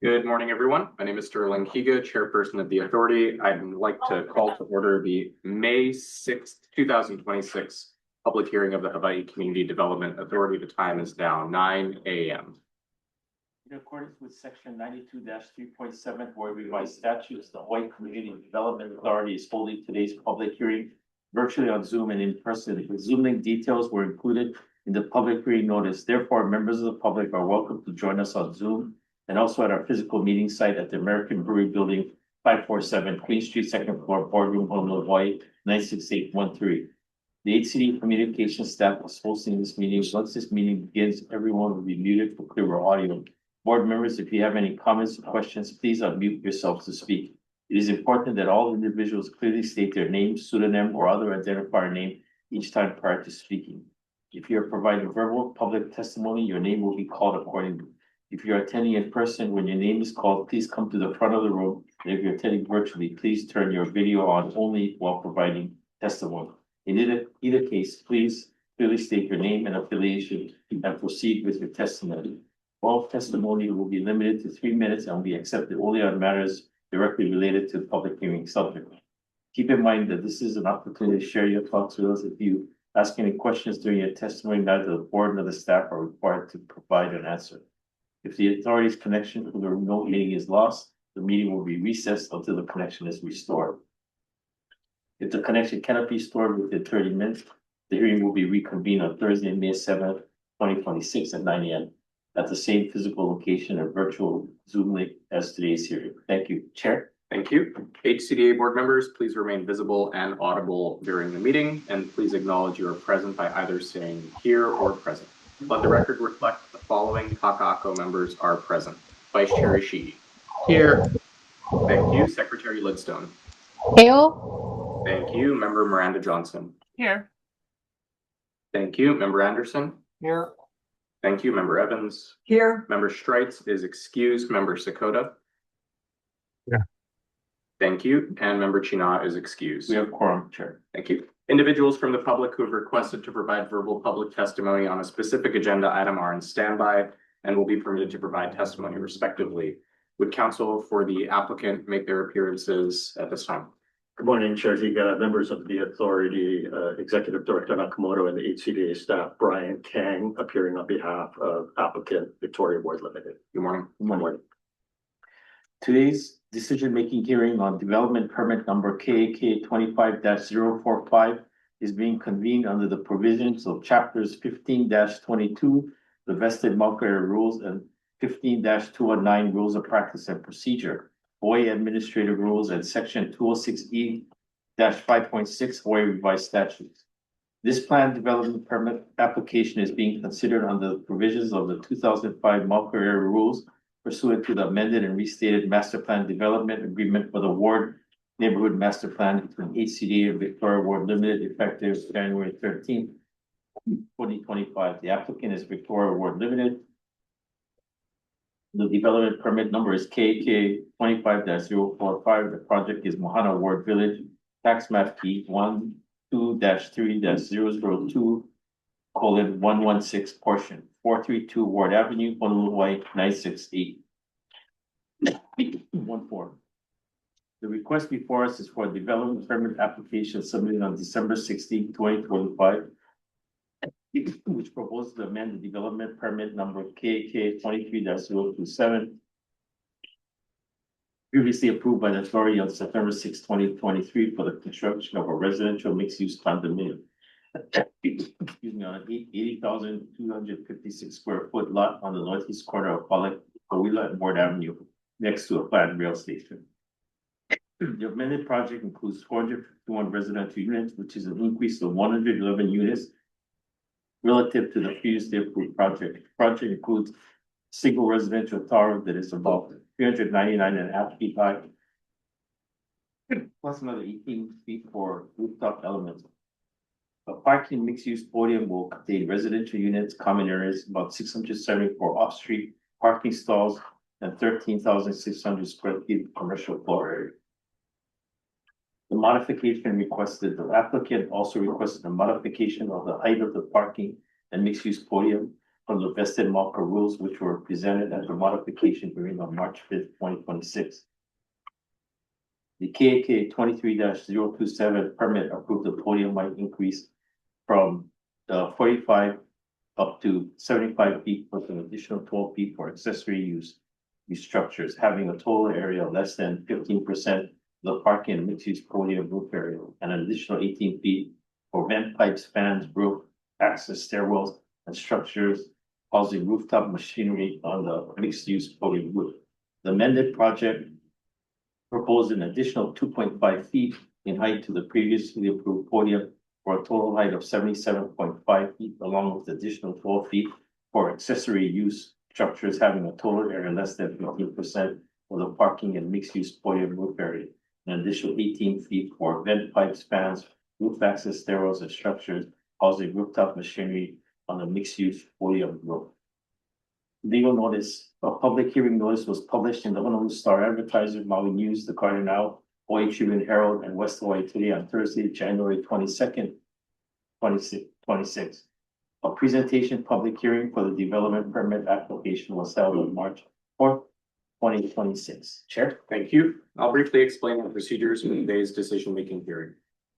Good morning, everyone. My name is Sterling Higa, Chairperson of the Authority. I'd like to call to order the May 6th, 2026 public hearing of the Hawaii Community Development Authority. The time is now 9 a.m. In accordance with section 92-3.7 Hawaii Revised Statutes, the Hawaii Community Development Authority is holding today's public hearing virtually on Zoom and in person. The Zoom link details were included in the public hearing notice. Therefore, members of the public are welcome to join us on Zoom and also at our physical meeting site at the American Brewery Building, 547 Queen Street, second floor, Boardroom, Honolulu, Hawaii, 96813. The HCD communications staff is hosting this meeting. Once this meeting begins, everyone will be muted for clearer audio. Board members, if you have any comments or questions, please unmute yourself to speak. It is important that all individuals clearly state their name, pseudonym, or other identifier name each time prior to speaking. If you are providing verbal public testimony, your name will be called accordingly. If you're attending in person, when your name is called, please come to the front of the room. And if you're attending virtually, please turn your video on only while providing testimony. In either case, please clearly state your name and affiliation and proceed with your testimony. All testimony will be limited to 3 minutes and will be accepted only on matters directly related to the public hearing subject. Keep in mind that this is an opportunity to share your thoughts with us. If you ask any questions during your testimony, neither the board nor the staff are required to provide an answer. If the authority's connection to the remote meeting is lost, the meeting will be recessed until the connection is restored. If the connection cannot be restored within 30 minutes, the hearing will be reconvened on Thursday, May 7th, 2026 at 9 a.m. at the same physical location and virtual Zoom link as today's hearing. Thank you, Chair. Thank you. HCDA board members, please remain visible and audible during the meeting, and please acknowledge you are present by either saying here or present. Let the record reflect the following Kaka'ako members are present. Vice Chair Ishii. Here. Thank you. Secretary Lidstone. Hail. Thank you. Member Miranda Johnson. Here. Thank you. Member Anderson. Here. Thank you. Member Evans. Here. Member Streitz is excused. Member Sakota. Yeah. Thank you. And Member China is excused. We have quorum, Chair. Thank you. Individuals from the public who have requested to provide verbal public testimony on a specific agenda item are on standby and will be permitted to provide testimony respectively. Would counsel for the applicant make their appearances at this time? Good morning, Chair Higa, members of the authority, Executive Director Nakamoto, and the HCDA staff. Brian Kang appearing on behalf of applicant Victoria Ward Limited. Good morning. Good morning. Today's decision-making hearing on development permit number KAK 25-045 is being convened under the provisions of chapters 15-22, the vested market area rules, and 15-219 rules of practice and procedure, Hawaii Administrative Rules, and section 206E-5.6 Hawaii Revised Statutes. This plan development permit application is being considered under the provisions of the 2005 market area rules pursuant to the amended and restated master plan development agreement for the Ward Neighborhood Master Plan between HCDA and Victoria Ward Limited, effective January 13th, 2025. The applicant is Victoria Ward Limited. The development permit number is KK 25-045. The project is Mahana Ward Village, tax map key 12-3-002:116 portion, 432 Ward Avenue, Honolulu, Hawaii, 96814. The request before us is for a development permit application submitted on December 16, 2025, which proposes to amend the development permit number KK 23-027, previously approved by the authority on September 6, 2023, for the construction of a residential mixed-use condominium. Excuse me, on an 80,256 square foot lot on the northeast corner of Kauila and Ward Avenue, next to a planned rail station. The amended project includes 451 residential units, which is an increase of 111 units relative to the previously approved project. The project includes a single residential tower that is about 399.5 feet high, plus another 18 feet for rooftop elements. A parking mixed-use podium will contain residential units, common areas, about 674 off-street parking stalls, and 13,600 square feet of commercial floor area. The modification requested, the applicant also requested a modification of the height of the parking and mixed-use podium from the vested marker rules which were presented at the modification hearing on March 5th, 2026. The KAK 23-027 permit approved the podium height increase from 45 up to 75 feet plus an additional 12 feet for accessory use structures having a total area less than 15% of the parking and mixed-use podium roof area, and an additional 18 feet for vent pipes, fans, roof access stairwells, and structures housing rooftop machinery on the mixed-use podium roof. The amended project proposed an additional 2.5 feet in height to the previously approved podium for a total height of 77.5 feet, along with additional 12 feet for accessory use structures having a total area less than 15% of the parking and mixed-use podium roof area, an additional 18 feet for vent pipes, fans, roof access stairwells, and structures housing rooftop machinery on the mixed-use podium roof. Legal notice, a public hearing notice was published in the Honolulu Star Advertiser, Maui News, the Cardinal, Hawaii Tribune Herald, and West Hawaii Today on Thursday, January 22nd, 2026. A presentation public hearing for the development permit application was held on March 4th, 2026. Chair? Thank you. I'll briefly explain the procedures for today's decision-making hearing.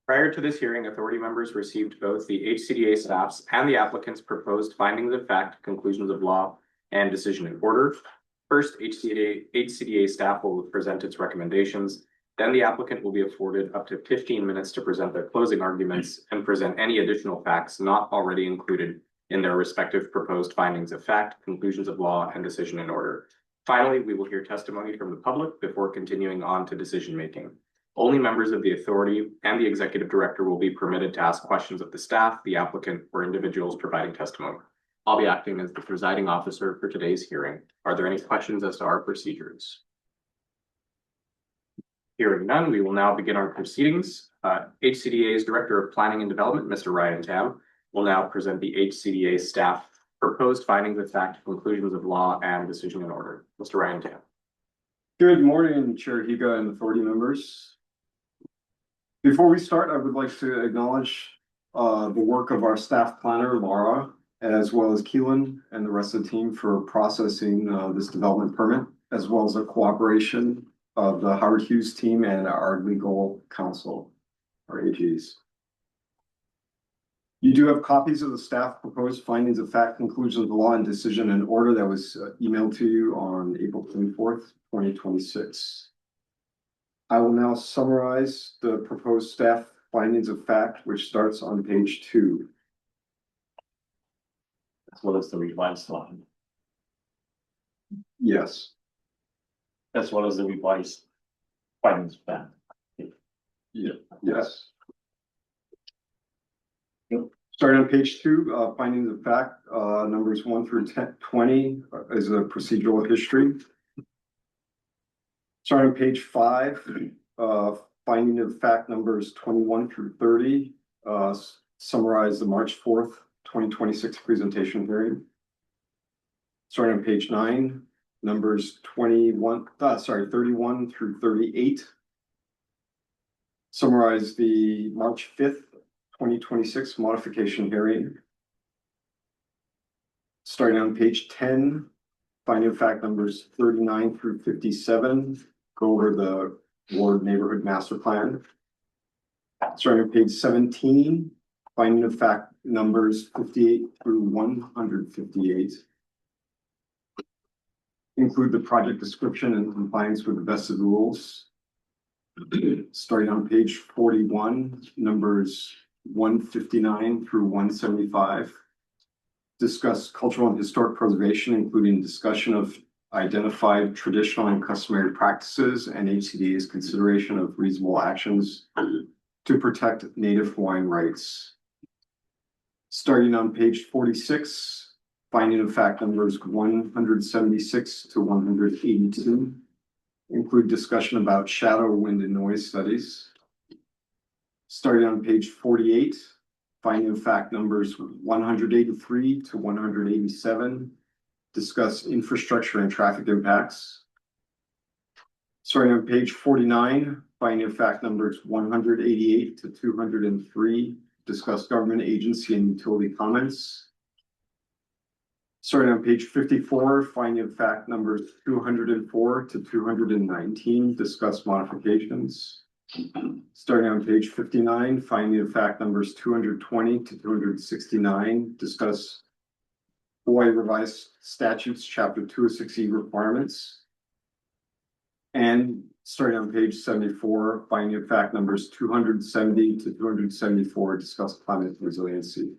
Prior to this hearing, authority members received both the HCDA staff's and the applicant's proposed findings of fact, conclusions of law, and decision in order. First, HCDA staff will present its recommendations. Then the applicant will be afforded up to 15 minutes to present their closing arguments and present any additional facts not already included in their respective proposed findings of fact, conclusions of law, and decision in order. Finally, we will hear testimony from the public before continuing on to decision making. Only members of the authority and the executive director will be permitted to ask questions of the staff, the applicant, or individuals providing testimony. I'll be acting as the presiding officer for today's hearing. Are there any questions as to our procedures? Hearing none, we will now begin our proceedings. HCDA's Director of Planning and Development, Mr. Ryan Tam, will now present the HCDA staff proposed findings of fact, conclusions of law, and decision in order. Mr. Ryan Tam. Good morning, Chair Higa and authority members. Before we start, I would like to acknowledge the work of our staff planner, Laura, as well as Keelan and the rest of the team for processing this development permit, as well as the cooperation of the Howard Hughes team and our legal counsel, our AGs. You do have copies of the staff proposed findings of fact, conclusions of the law, and decision in order that was emailed to you on April 24th, 2026. I will now summarize the proposed staff findings of fact, which starts on page 2. As well as the revised line, Yes. as well as the revised findings of fact. Yes. Starting on page 2, findings of fact, numbers 1 through 20 is a procedural history. Starting on page 5, finding of fact numbers 21 through 30 summarize the March 4th, 2026 presentation hearing. Starting on page 9, numbers 31 through 38 summarize the March 5th, 2026 modification hearing. Starting on page 10, finding of fact numbers 39 through 57 go over the Ward Neighborhood Master Plan. Starting on page 17, finding of fact numbers 58 through 158 include the project description and compliance with the vested rules. Starting on page 41, numbers 159 through 175 discuss cultural and historic preservation, including discussion of identified traditional and customary practices and HCDA's consideration of reasonable actions to protect Native Hawaiian rights. Starting on page 46, finding of fact numbers 176 to 182 include discussion about shadow, wind, and noise studies. Starting on page 48, finding of fact numbers 183 to 187 discuss infrastructure and traffic impacts. Starting on page 49, finding of fact numbers 188 to 203 discuss government agency and utility comments. Starting on page 54, finding of fact numbers 204 to 219, discuss modifications. Starting on page 59, finding of fact numbers 220 to 269, discuss Hawaii Revised Statutes, Chapter 206E requirements. And starting on page 74, finding of fact numbers 270 to 274, discuss climate resiliency.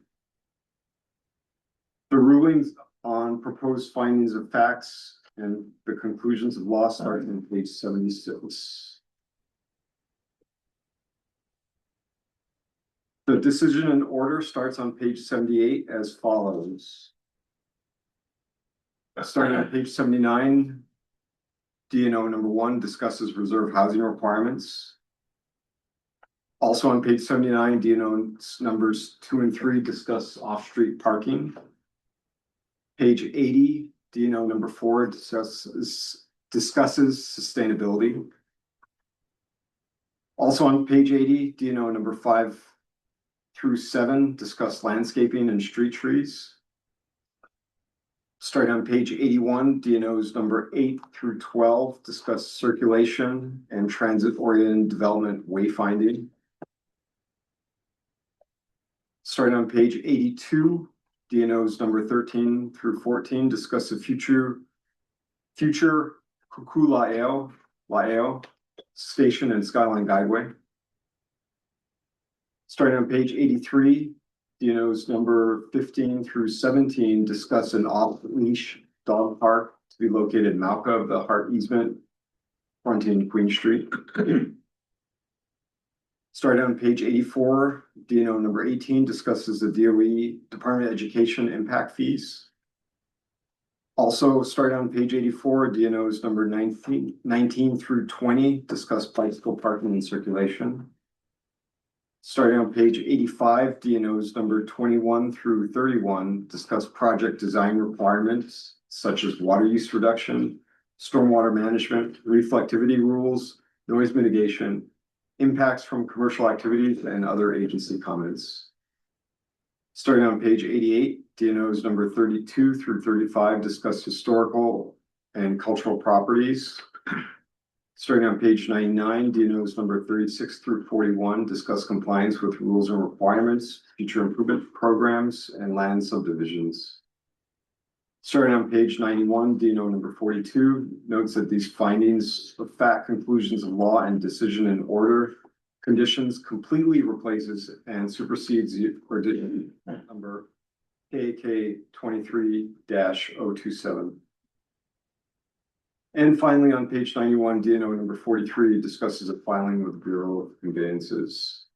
The rulings on proposed findings of facts and the conclusions of law start on page 76. The decision and order starts on page 78 as follows. Starting on page 79, DNO number 1 discusses reserve housing requirements. Also on page 79, DNO numbers 2 and 3 discuss off-street parking. Page 80, DNO number 4 discusses sustainability. Also on page 80, DNO number 5 through 7 discuss landscaping and street trees. Starting on page 81, DNOs number 8 through 12 discuss circulation and transit-oriented development wayfinding. Starting on page 82, DNOs number 13 through 14 discuss the future Kukula'eo Station and Skyline Guideway. Starting on page 83, DNOs number 15 through 17 discuss an off-leash dog park to be located in Malka of the Hart easement fronting Queen Street. Starting on page 84, DNO number 18 discusses the DOE Department of Education impact fees. Also, starting on page 84, DNOs number 19 through 20 discuss bicycle parking and circulation. Starting on page 85, DNOs number 21 through 31 discuss project design requirements such as water use reduction, stormwater management, reflectivity rules, noise mitigation, impacts from commercial activities, and other agency comments. Starting on page 88, DNOs number 32 through 35 discuss historical and cultural properties. Starting on page 99, DNOs number 36 through 41 discuss compliance with rules and requirements, future improvement programs, and land subdivisions. Starting on page 91, DNO number 42 notes that these findings of fact, conclusions of law, and decision in order conditions completely replaces and supersedes the ordinance number KK 23-027. And finally, on page 91, DNO number 43 discusses a filing with the Bureau of Conveyances.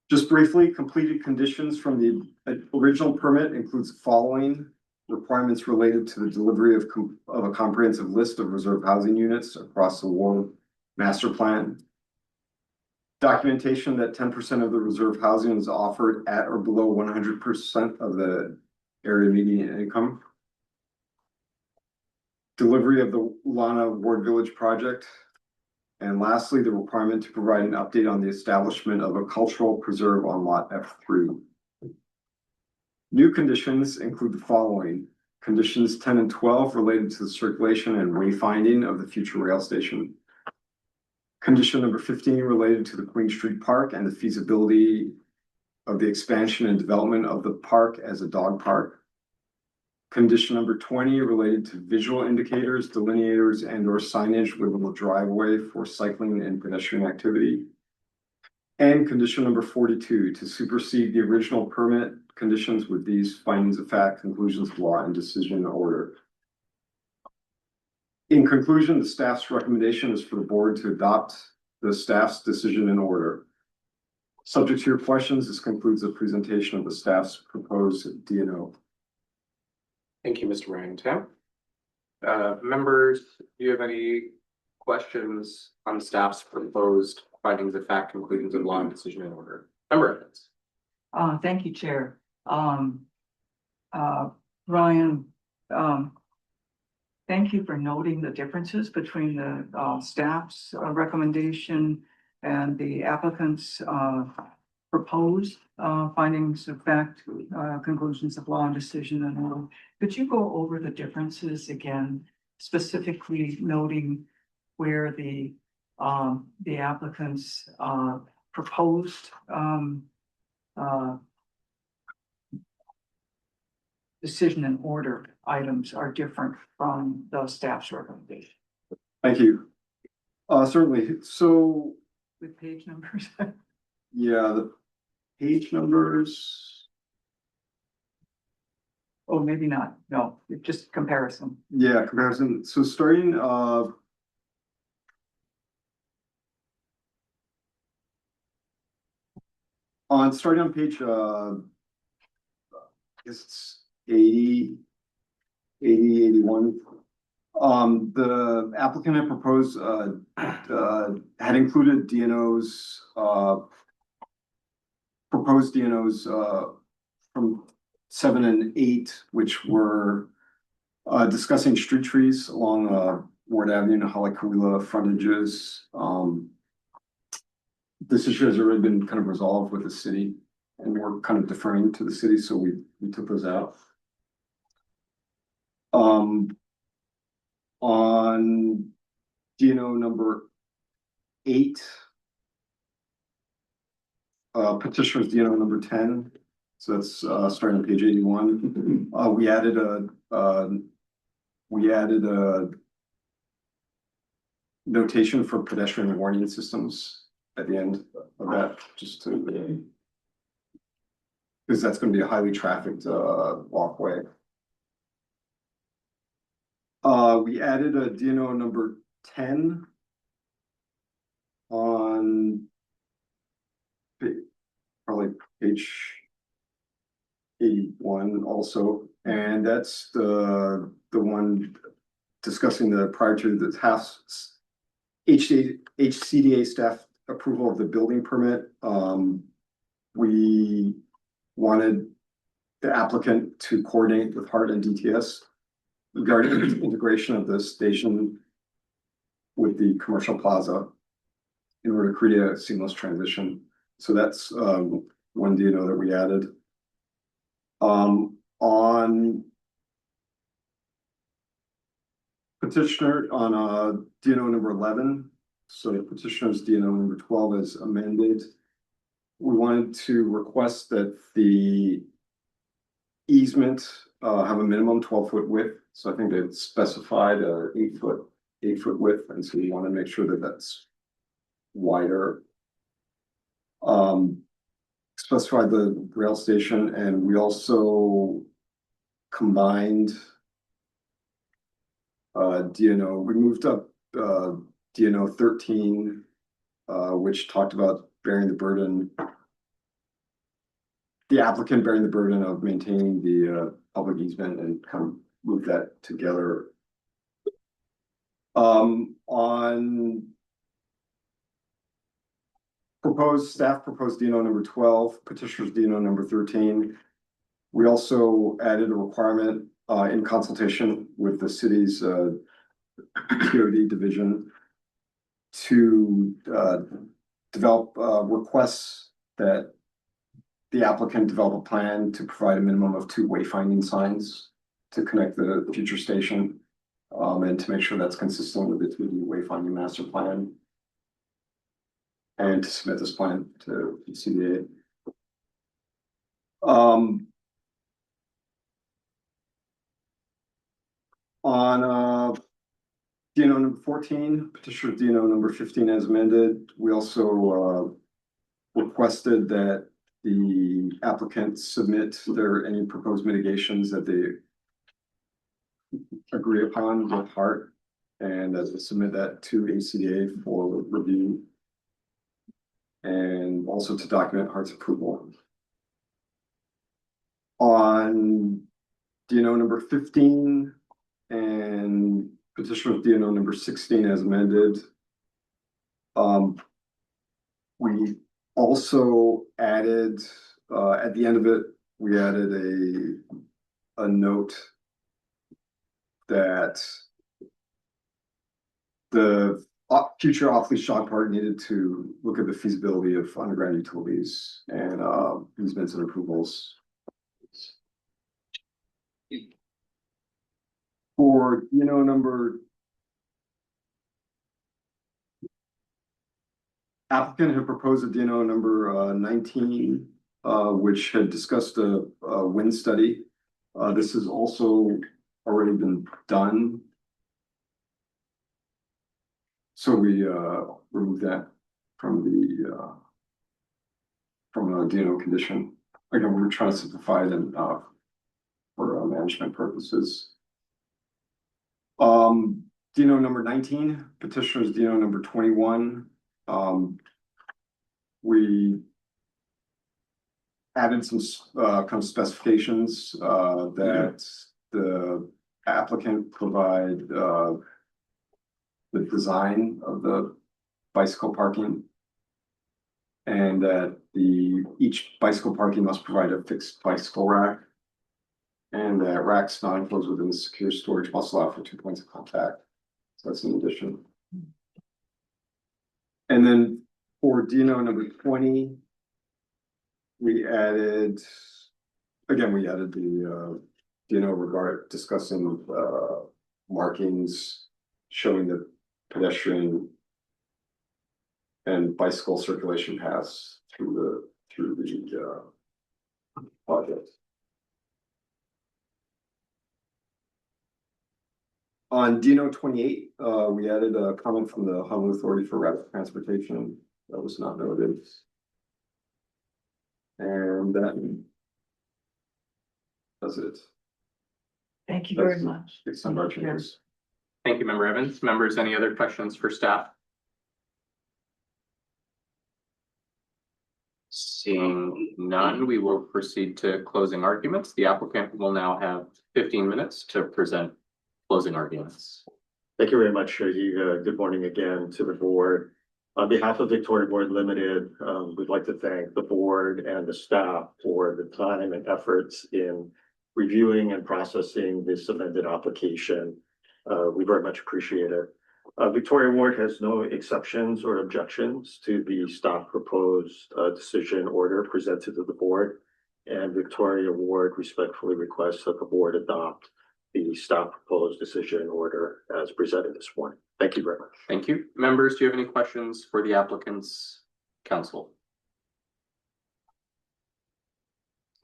Just briefly, completed conditions from the original permit includes the following: requirements related to the delivery of a comprehensive list of reserve housing units across the ward master plan. Documentation that 10% of the reserve housing is offered at or below 100% of the area median income. Delivery of the Lana Ward Village project. And lastly, the requirement to provide an update on the establishment of a cultural preserve on lot F3. New conditions include the following: conditions 10 and 12 related to the circulation and wayfinding of the future rail station. Condition number 15 related to the Queen Street Park and the feasibility of the expansion and development of the park as a dog park. Condition number 20 related to visual indicators, delineators, and/or signage within the driveway for cycling and pedestrian activity. And condition number 42 to supersede the original permit conditions with these findings of fact, conclusions of law, and decision in order. In conclusion, the staff's recommendation is for the board to adopt the staff's decision in order. Subject to your questions, this concludes the presentation of the staff's proposed DNO. Thank you, Mr. Rantam. Members, do you have any questions on staff's proposed findings of fact, conclusions of law, and decision in order? Member Evans. Thank you, Chair. Ryan, thank you for noting the differences between the staff's recommendation and the applicant's proposed, findings of fact, conclusions of law and decision and all. Could you go over the differences again, specifically noting where the applicants, proposed, decision and order items are different from the staff's recommendation Thank you. Certainly. So, with page numbers? yeah, the page numbers. Oh, maybe not. No, it's just comparison. Yeah, comparison. So starting, starting on page, I guess it's 80, 81. The applicant had proposed, had included DNOs, proposed DNOs, from 7 and 8, which were, discussing street trees along, Ward Avenue and Halakawila frontages. This issue has already been kind of resolved with the city, and we're kind of deferring to the city, so we took those out. On DNO number 8, petitioner's DNO number 10, so that's starting on page 81. We added a notation for pedestrian warning systems at the end of that, just to, because that's going to be a highly trafficked walkway. We added a DNO number 10 on probably page 81 also, and that's the one discussing the prior to the task HCDA staff approval of the building permit. We wanted the applicant to coordinate with HART and DTS regarding integration of the station with the commercial plaza in order to create a seamless transition. So that's one DNO that we added. On petitioner on DNO number 11, so petitioner's DNO number 12 is amended. We wanted to request that the easement have a minimum 12-foot width. So I think they specified a 8-foot width, and so we want to make sure that that's wider. Specified the rail station, and we also combined DNO. We moved up DNO 13, which talked about bearing the burden, the applicant bearing the burden of maintaining the public easement, and kind of move that together. On staff proposed DNO number 12, petitioner's DNO number 13. We also added a requirement in consultation with the city's TOD division to develop requests that the applicant develop a plan to provide a minimum of 2 wayfinding signs to connect the future station, and to make sure that's consistent with the 2D wayfinding master plan, and to submit this plan to CDA. On DNO number 14, petitioner DNO number 15 as amended, we also requested that the applicant submit any proposed mitigations that they agree upon with HART, and as they submit that to ACDA for review, and also to document HART's approval. On DNO number 15 and petitioner DNO number 16 as amended, we also added, at the end of it, we added a note that the future off-leash dog park needed to look at the feasibility of underground utilities and easements and approvals. For, number. Applicant had proposed a DNO number 19, which had discussed a wind study. This has also already been done. So we removed that from the DNO condition. Again, we're trying to simplify it and for management purposes. DNO number 19, petitioner's DNO number 21. We added some kind of specifications that the applicant provide the design of the bicycle parking. And that each bicycle parking must provide a fixed bicycle rack. And that racks not enclosed within the secure storage must allow for 2 points of contact. So that's an addition. And then for DNO number 20, we added the DNO discussing markings showing the pedestrian and bicycle circulation paths through the project. On DNO 28, we added a comment from the Honolulu Authority for Rapid Transportation that was not noted. And that's it. Thank you very much. It's some of our changes. Thank you, Member Evans. Members, any other questions for staff? Seeing none, we will proceed to closing arguments. The applicant will now have 15 minutes to present closing arguments. Thank you very much, Higa. Good morning again to the board. On behalf of Victoria Board Limited, we'd like to thank the board and the staff for the time and efforts in reviewing and processing this amended application. We very much appreciate it. Victoria Ward has no exceptions or objections to the staff proposed decision order presented to the board, and Victoria Ward respectfully requests that the board adopt the staff proposed decision order as presented this morning. Thank you very much. Thank you. Members, do you have any questions for the applicant's counsel?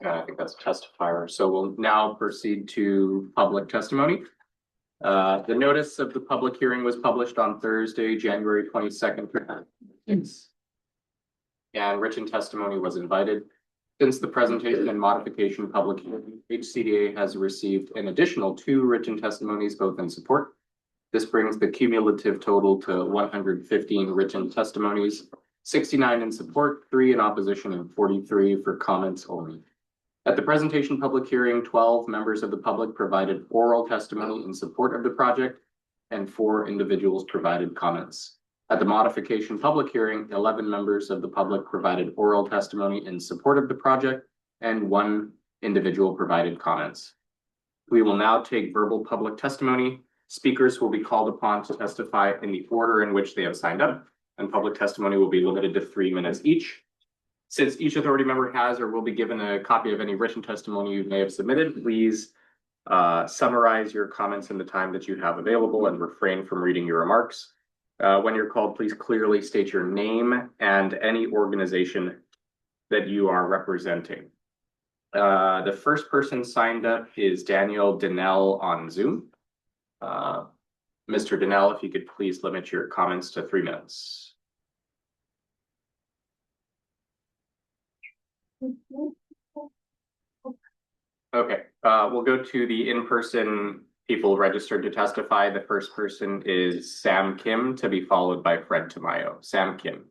I think that's a testifier. So we'll now proceed to public testimony. The notice of the public hearing was published on Thursday, January 22nd. And written testimony was invited. Since the presentation and modification public hearing, HCDA has received an additional 2 written testimonies, both in support. This brings the cumulative total to 115 written testimonies, 69 in support, 3 in opposition, and 43 for comments only. At the presentation public hearing, 12 members of the public provided oral testimony in support of the project, and 4 individuals provided comments. At the modification public hearing, 11 members of the public provided oral testimony in support of the project, and 1 individual provided comments. We will now take verbal public testimony. Speakers will be called upon to testify in the order in which they have signed up, and public testimony will be limited to 3 minutes each. Since each authority member has or will be given a copy of any written testimony you may have submitted, please summarize your comments in the time that you have available and refrain from reading your remarks. When you're called, please clearly state your name and any organization that you are representing. The first person signed up is Daniel Donnell on Zoom. Mr. Donnell, if you could please limit your comments to 3 minutes. Okay, we'll go to the in-person people registered to testify. The first person is Sam Kim, to be followed by Fred Tamayo. Sam Kim.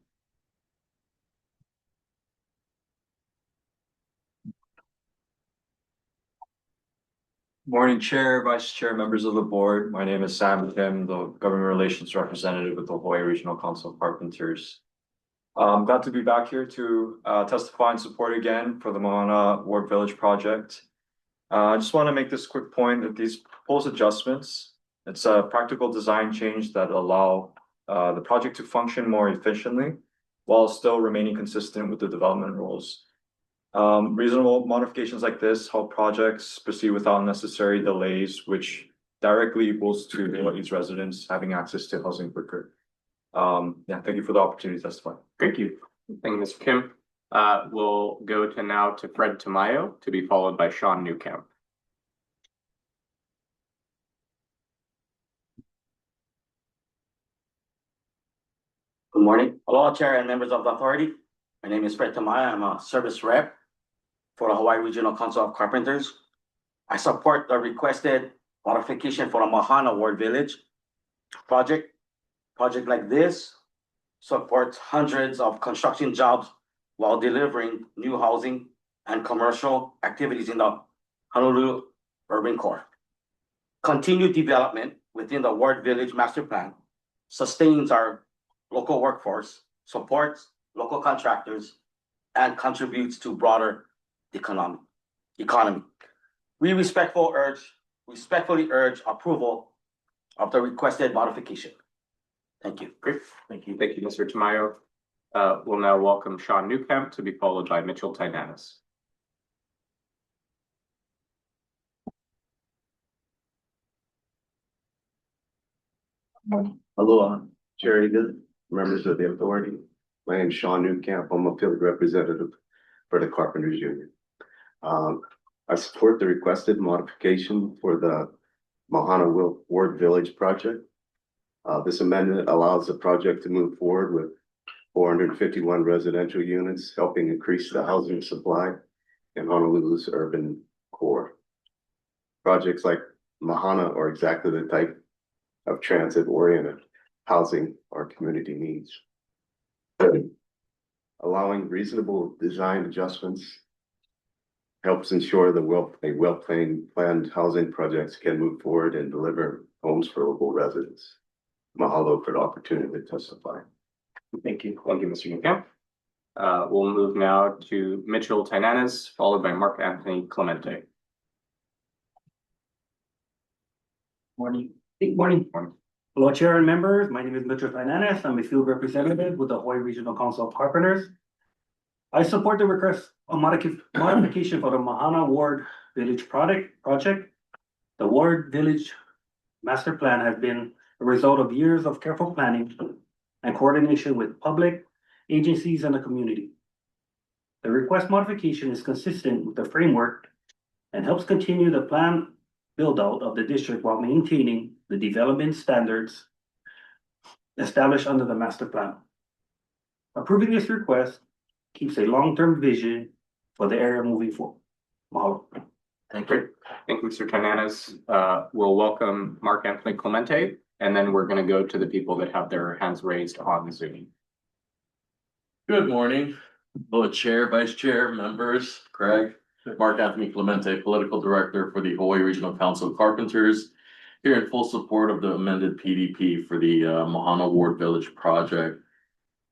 Morning, Chair, Vice Chair, members of the board. My name is Sam Kim, the Government Relations Representative with the Hawaii Regional Council of Carpenters. I'm glad to be back here to testify in support again for the Mahana Ward Village project. I just want to make this quick point that these proposed adjustments, it's a practical design change that allow the project to function more efficiently while still remaining consistent with the development rules. Reasonable modifications like this help projects proceed without unnecessary delays, which directly equals to Hawaii's residents having access to housing quicker. Yeah, thank you for the opportunity to testify. Thank you. Thank you, Mr. Kim. We'll go to Fred Tamayo, to be followed by Sean Newcamp. Good morning. Hello, Chair and members of the authority. My name is Fred Tamaya. I'm a service rep for the Hawaii Regional Council of Carpenters. I support the requested modification for the Mahana Ward Village project. Project like this supports hundreds of construction jobs while delivering new housing and commercial activities in the Honolulu urban core. Continued development within the Ward Village Master Plan sustains our local workforce, supports local contractors, and contributes to broader economy. We respectfully urge approval of the requested modification. Thank you. Great. Thank you. Thank you, Mr. Tamayo. We'll now welcome Sean Newcamp, to be followed by Mitchell Tynanis. Aloha, Chair Egan, members of the authority. My name is Sean Newcamp. I'm a field representative for the Carpenters Union. I support the requested modification for the Mahana Ward Village project. This amendment allows the project to move forward with 451 residential units, helping increase the housing supply in Honolulu's urban core. Projects like Mahana are exactly the type of transit-oriented housing our community needs. Allowing reasonable design adjustments helps ensure planned housing projects can move forward and deliver homes for local residents. Mahalo for the opportunity to testify. Thank you. Thank you, Mr. Newcamp. We'll move now to Mitchell Tynanis, followed by Mark Anthony Clemente. Morning. Good morning. Hello, Chair and members. My name is Mitchell Fernandez. I'm a field representative with the Hawaii Regional Council of Carpenters. I support the request of modification for the Mahana Ward Village project. The Ward Village Master Plan has been a result of years of careful planning and coordination with public agencies and the community. The request modification is consistent with the framework and helps continue the plan build out of the district while maintaining the development standards established under the master plan. Approving this request keeps a long-term vision for the area moving forward. Mahalo. Thank you. Thank you, Mr. Tynanis. We'll welcome Mark Anthony Clemente, and then we're going to go to the people that have their hands raised on Zoom. Good morning, hello, Chair, Vice Chair, members, Craig. Mark Anthony Clemente, Political Director for the Hawaii Regional Council of Carpenters, here in full support of the amended PDP for the Mahana Ward Village project.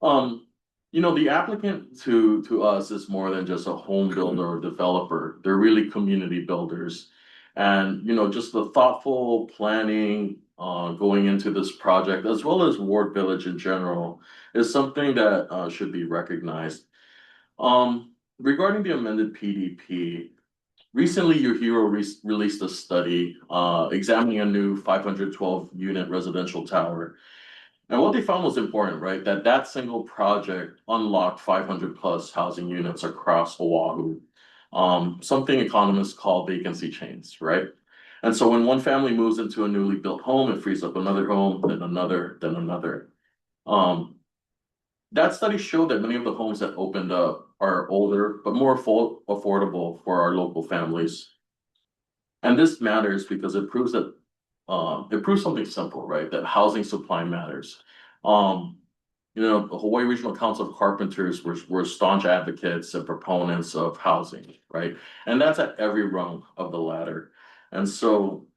The applicant to us is more than just a home builder or developer. They're really community builders. And, just the thoughtful planning going into this project, as well as Ward Village in general, is something that should be recognized. Regarding the amended PDP, recently your hero released a study examining a new 512 unit residential tower. And what they found was important, right? That single project unlocked 500 plus housing units across Oahu. Something economists call vacancy chains, right? And so when one family moves into a newly built home, it frees up another home, then another, then another. That study showed that many of the homes that opened up are older, but more affordable for our local families. And this matters because it proves something simple, right? That housing supply matters. The Hawaii Regional Council of Carpenters were staunch advocates and proponents of housing, right? And that's at every rung of the ladder. And so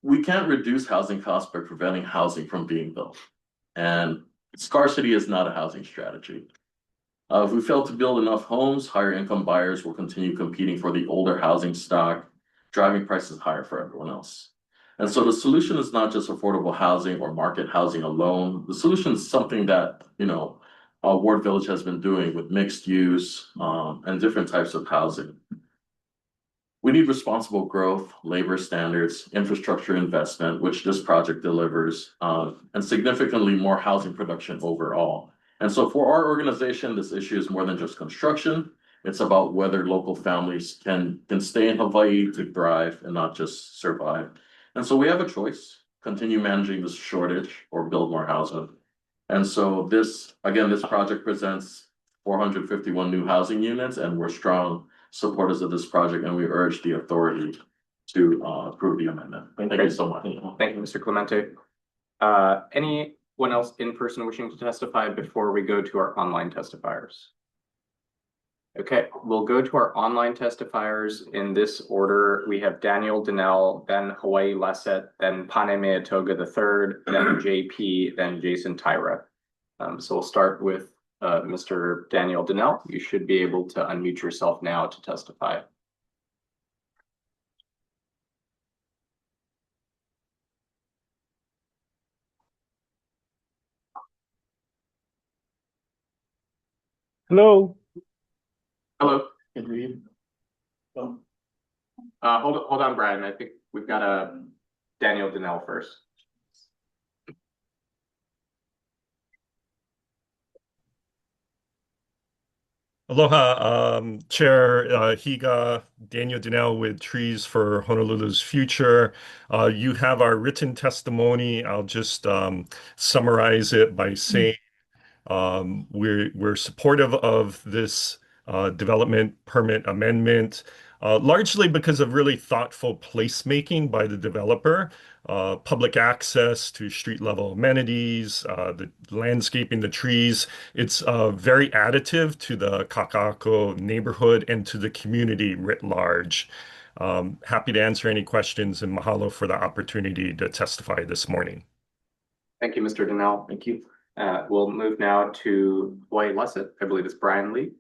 we can't reduce housing costs by preventing housing from being built. And scarcity is not a housing strategy. If we fail to build enough homes, higher income buyers will continue competing for the older housing stock, driving prices higher for everyone else. And so the solution is not just affordable housing or market housing alone. The solution is something that, Ward Village has been doing with mixed use, and different types of housing. We need responsible growth, labor standards, infrastructure investment, which this project delivers, and significantly more housing production overall. And so for our organization, this issue is more than just construction. It's about whether local families can stay in Hawaii to thrive and not just survive. And so we have a choice: continue managing this shortage or build more housing. And so this project presents 451 new housing units, and we're strong supporters of this project, and we urge the authority to approve the amendment. Thank you so much. Thank you, Mr. Clemente. Anyone else in person wishing to testify before we go to our online testifiers? Okay, we'll go to our online testifiers in this order. We have Daniel Donnell, then Hawaii Lasset, then Pane Meatoga III, then JP, then Jason Tyra. So we'll start with Mr. Daniel Donnell. You should be able to unmute yourself now to testify. Hello. Hello. Can we? Hold on, Brian. I think we've got a Daniel Donnell first. Aloha, Chair Higa, Daniel Donnell with Trees for Honolulu's Future. You have our written testimony. I'll just summarize it by saying we're supportive of this development permit amendment, largely because of really thoughtful placemaking by the developer, public access to street level amenities, the landscaping, the trees. It's very additive to the Kaka'ako neighborhood and to the community writ large. Happy to answer any questions, and mahalo for the opportunity to testify this morning. Thank you, Mr. Donnell. Thank you. We'll move now to Hawaii Lasset. I believe it's Brian Lee.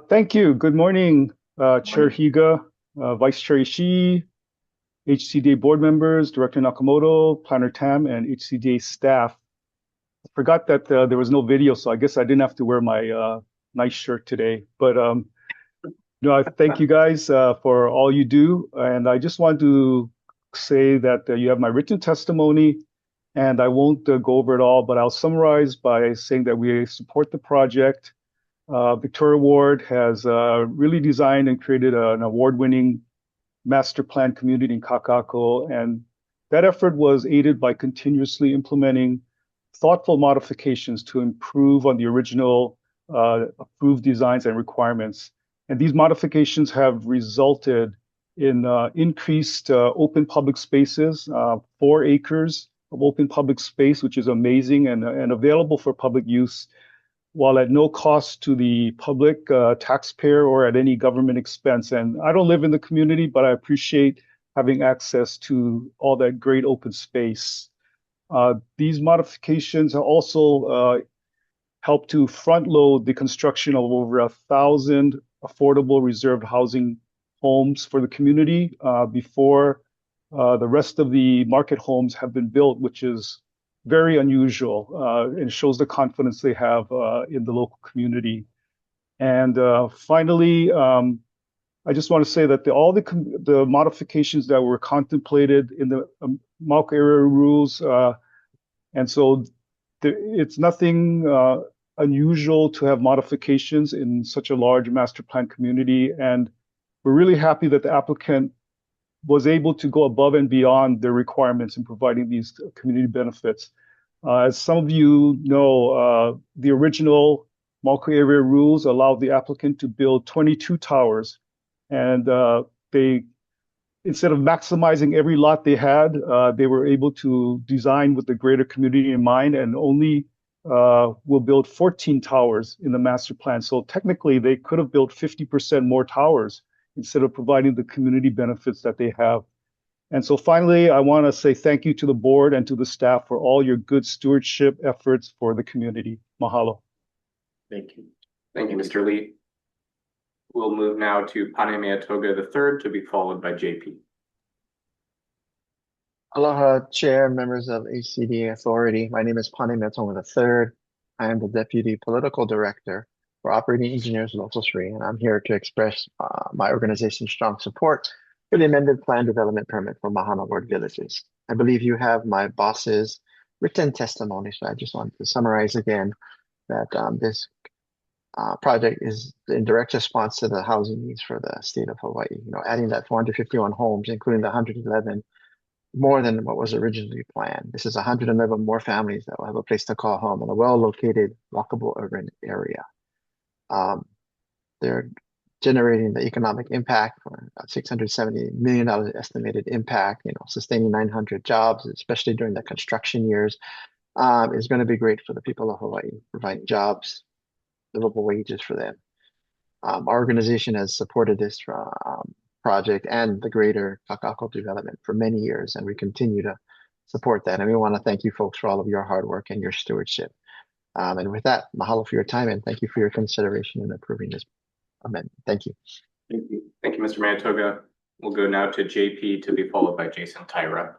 Thank you. Good morning, Chair Higa, Vice Chair Ishii, HCDA board members, Director Nakamoto, Planner Tam, and HCDA staff. I forgot that there was no video, so I guess I didn't have to wear my nice shirt today. But I thank you guys for all you do, and I just want to say that you have my written testimony, and I won't go over it all, but I'll summarize by saying that we support the project. Victoria Ward has really designed and created an award-winning master plan community in Kaka'ako, and that effort was aided by continuously implementing thoughtful modifications to improve on the original approved designs and requirements. And these modifications have resulted in increased open public spaces, 4 acres of open public space, which is amazing and available for public use, while at no cost to the public taxpayer or at any government expense. And I don't live in the community, but I appreciate having access to all that great open space. These modifications also help to front load the construction of over 1,000 affordable reserved housing homes for the community before the rest of the market homes have been built, which is very unusual, and shows the confidence they have in the local community. And finally, I just want to say that all the modifications that were contemplated in the Mauka area rules, and so it's nothing unusual to have modifications in such a large master plan community. And we're really happy that the applicant was able to go above and beyond their requirements in providing these community benefits. As some of you know, the original Mauka area rules allowed the applicant to build 22 towers, and they, instead of maximizing every lot they had, they were able to design with the greater community in mind, and only will build 14 towers in the master plan. So technically, they could have built 50% more towers instead of providing the community benefits that they have. And so finally, I want to say thank you to the board and to the staff for all your good stewardship efforts for the community. Mahalo. Thank you. Thank you, Mr. Lee. We'll move now to Pane Meatoga III to be followed by JP. Aloha, Chair, members of HCD Authority. My name is Pane Metonga III. I am the Deputy Political Director for Operating Engineers Local 3, and I'm here to express my organization's strong support for the amended plan development permit for Mahana Ward Villages. I believe you have my boss's written testimony, so I just wanted to summarize again that this project is in direct response to the housing needs for the state of Hawaii. You know, adding that 451 homes, including the 111 more than what was originally planned. This is 111 more families that will have a place to call home in a well-located, walkable urban area. They're generating the economic impact for $670 million estimated impact, sustaining 900 jobs, especially during the construction years, is going to be great for the people of Hawaii, providing jobs, livable wages for them. Our organization has supported this project and the greater Kakako development for many years, and we continue to support that. And we want to thank you folks for all of your hard work and your stewardship. And with that, mahalo for your time and thank you for your consideration in approving this amendment. Thank you. Thank you. Thank you, Mr. Manitoga. We'll go now to JP to be followed by Jason Tyra.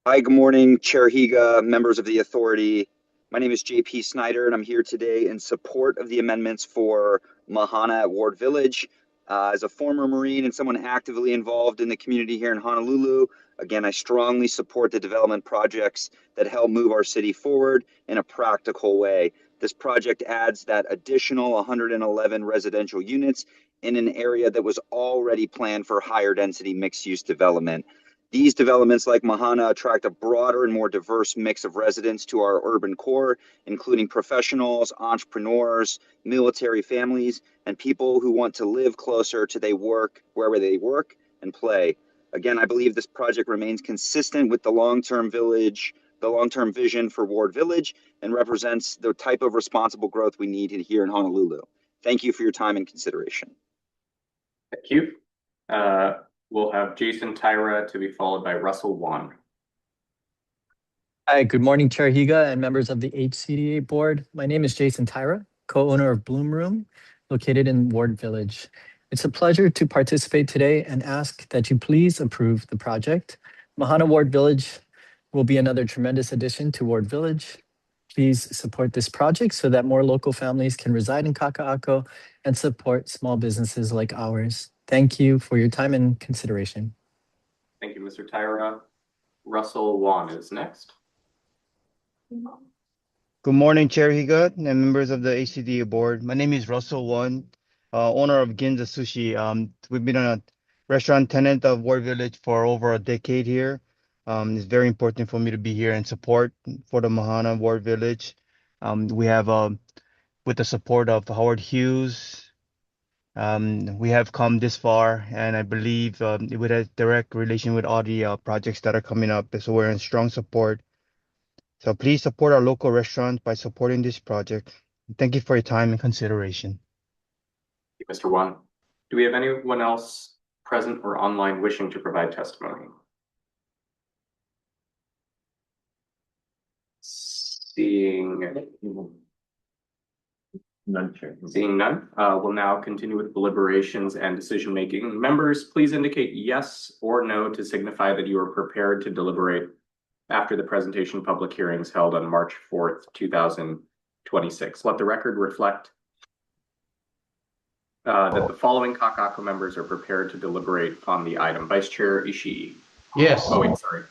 Hi, good morning, Chair Higa, members of the authority. My name is JP Snyder, and I'm here today in support of the amendments for Mahana at Ward Village. As a former Marine and someone actively involved in the community here in Honolulu, again, I strongly support the development projects that help move our city forward in a practical way. This project adds that additional 111 residential units in an area that was already planned for higher density mixed-use development. These developments like Mahana attract a broader and more diverse mix of residents to our urban core, including professionals, entrepreneurs, military families, and people who want to live closer to wherever they work and play. Again, I believe this project remains consistent with the long-term vision for Ward Village, and represents the type of responsible growth we need here in Honolulu. Thank you for your time and consideration. Thank you. We'll have Jason Tyra to be followed by Russell Wan. Hi, good morning, Chair Higa and members of the HCDA board. My name is Jason Tyra, co-owner of Bloom Room, located in Ward Village. It's a pleasure to participate today and ask that you please approve the project. Mahana Ward Village will be another tremendous addition to Ward Village. Please support this project so that more local families can reside in Kaka'ako and support small businesses like ours. Thank you for your time and consideration. Thank you, Mr. Tyra. Russell Wan is next. Good morning, Chair Higa and members of the HCDA board. My name is Russell Wan, owner of Ginza Sushi. We've been a restaurant tenant of Ward Village for over a decade here. It's very important for me to be here and support for the Mahana Ward Village. We have, with the support of Howard Hughes, we have come this far, and I believe with a direct relation with all the projects that are coming up, so we're in strong support. So please support our local restaurants by supporting this project. Thank you for your time and consideration. Thank you, Mr. Wan. Do we have anyone else present or online wishing to provide testimony? Seeing none, we'll now continue with deliberations and decision-making. Members, please indicate yes or no to signify that you are prepared to deliberate after the presentation public hearings held on March 4th, 2026. Let the record reflect that the following Kaka'ako members are prepared to deliberate on the item. Vice Chair Ishii. Yes. Oh, wait, sorry.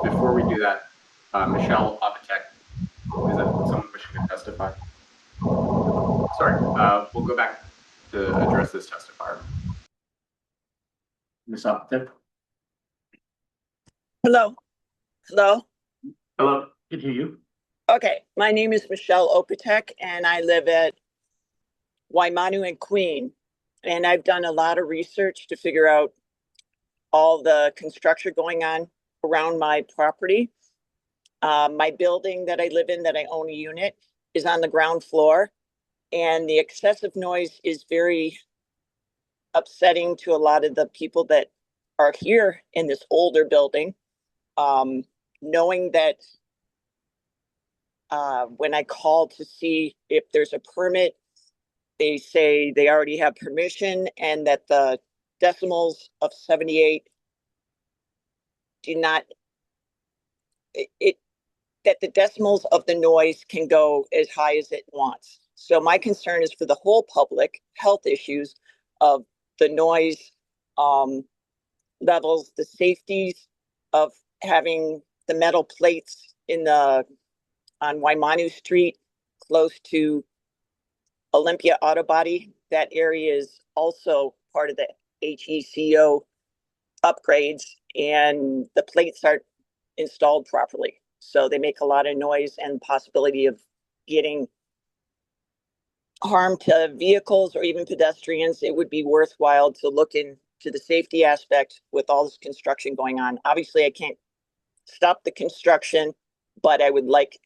Before we do that, Michelle Opitek, is that someone wishing to testify? Sorry, we'll go back to address this testifier. Ms. Optek? Hello. Hello. Hello, can hear you. Okay, my name is Michelle Opatek, and I live at Waimanu and Queen. And I've done a lot of research to figure out all the construction going on around my property. My building that I live in, that I own a unit, is on the ground floor, and the excessive noise is very upsetting to a lot of the people that are here in this older building. Knowing that when I call to see if there's a permit, they say they already have permission and that the decimals of 78 do not, that the decimals of the noise can go as high as it wants. So my concern is for the whole public health issues of the noise levels, the safeties of having the metal plates on Waimanu Street, close to Olympia Auto Body. That area is also part of the HECO upgrades, and the plates aren't installed properly. So they make a lot of noise and possibility of getting harm to vehicles or even pedestrians. It would be worthwhile to look into the safety aspect with all this construction going on. Obviously, I can't stop the construction, but I would like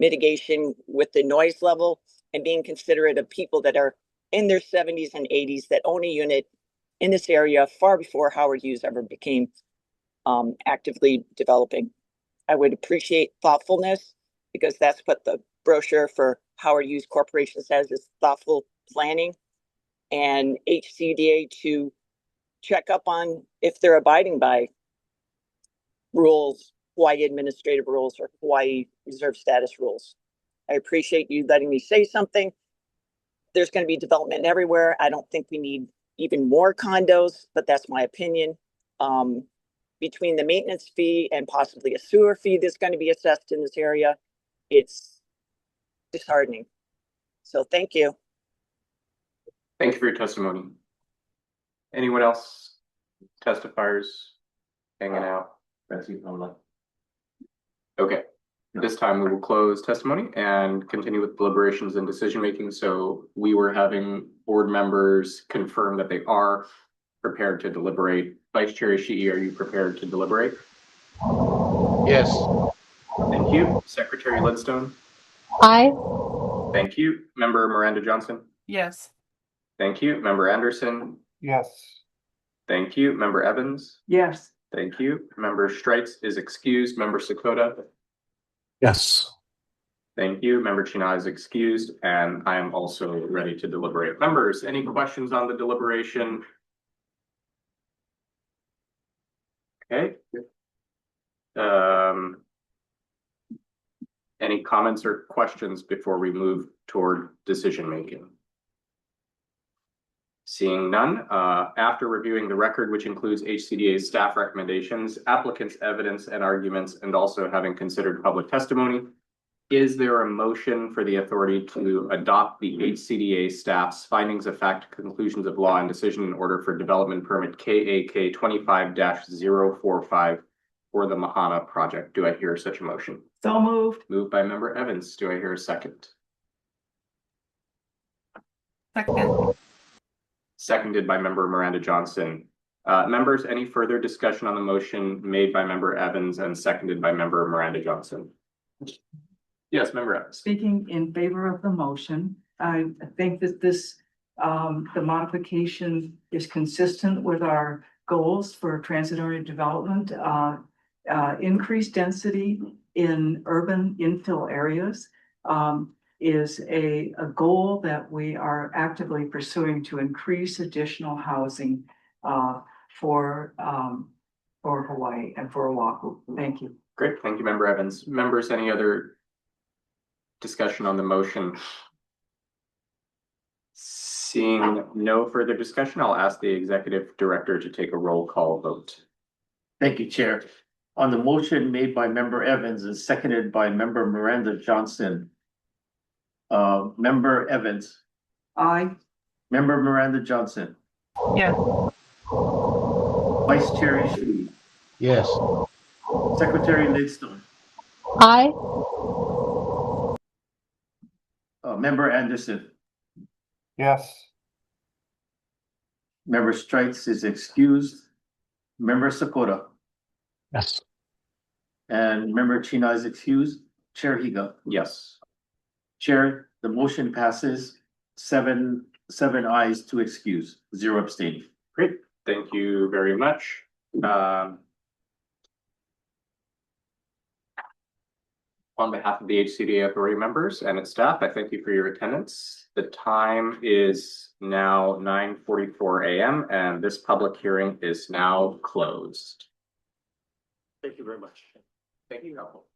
mitigation with the noise level and being considerate of people that are in their 70s and 80s that own a unit in this area far before Howard Hughes ever became actively developing. I would appreciate thoughtfulness, because that's what the brochure for Howard Hughes Corporation says, is thoughtful planning, and HCDA to check up on if they're abiding by rules, Hawaii administrative rules or Hawaii reserve status rules. I appreciate you letting me say something. There's going to be development everywhere. I don't think we need even more condos, but that's my opinion. Between the maintenance fee and possibly a sewer fee that's going to be assessed in this area, it's disheartening. So thank you. Thank you for your testimony. Anyone else? Testifiers hanging out? Okay, at this time we will close testimony and continue with deliberations and decision making. So we were having board members confirm that they are prepared to deliberate. Vice Chair Ishii, are you prepared to deliberate? Yes. Thank you. Secretary Lidstone? Aye. Thank you. Member Miranda Johnson? Yes. Thank you. Member Anderson? Yes. Thank you. Member Evans? Yes. Thank you. Member Streitz is excused. Member Sakota? Yes. Thank you. Member China is excused, and I am also ready to deliberate. Members, any questions on the deliberation? Okay. Any comments or questions before we move toward decision making? Seeing none, after reviewing the record, which includes HCDA's staff recommendations, applicants' evidence and arguments, and also having considered public testimony, is there a motion for the authority to adopt the HCDA staff's findings of fact, conclusions of law, and decision in order for development permit KAK 25-045 for the Mahana project? Do I hear such a motion? So moved. Moved by Member Evans. Do I hear a second? Second. Seconded by Member Miranda Johnson. Members, any further discussion on the motion made by Member Evans and seconded by Member Miranda Johnson? Yes, Member Evans. Speaking in favor of the motion, I think that the modification is consistent with our goals for transit-oriented development, increased density in urban infill areas, is a goal that we are actively pursuing to increase additional housing for Hawaii and for Oahu. Thank you. Great, thank you, Member Evans. Members, any other discussion on the motion? Seeing no further discussion, I'll ask the Executive Director to take a roll call vote. Thank you, Chair. On the motion made by Member Evans and seconded by Member Miranda Johnson. Member Evans. Aye. Member Miranda Johnson. Yeah. Vice Chair Ishii. Yes. Secretary Lidstone. Aye. Member Anderson. Yes. Member Streitz is excused. Member Sakota. Yes. And Member China is excused. Chair Higa. Yes. Chair, the motion passes 7 ayes, 2 excuse, 0 abstaining. Great, thank you very much. On behalf of the HCDA Authority members and its staff, I thank you for your attendance. The time is now 9:44 a.m. and this public hearing is now closed. Thank you very much. Thank you, helpful.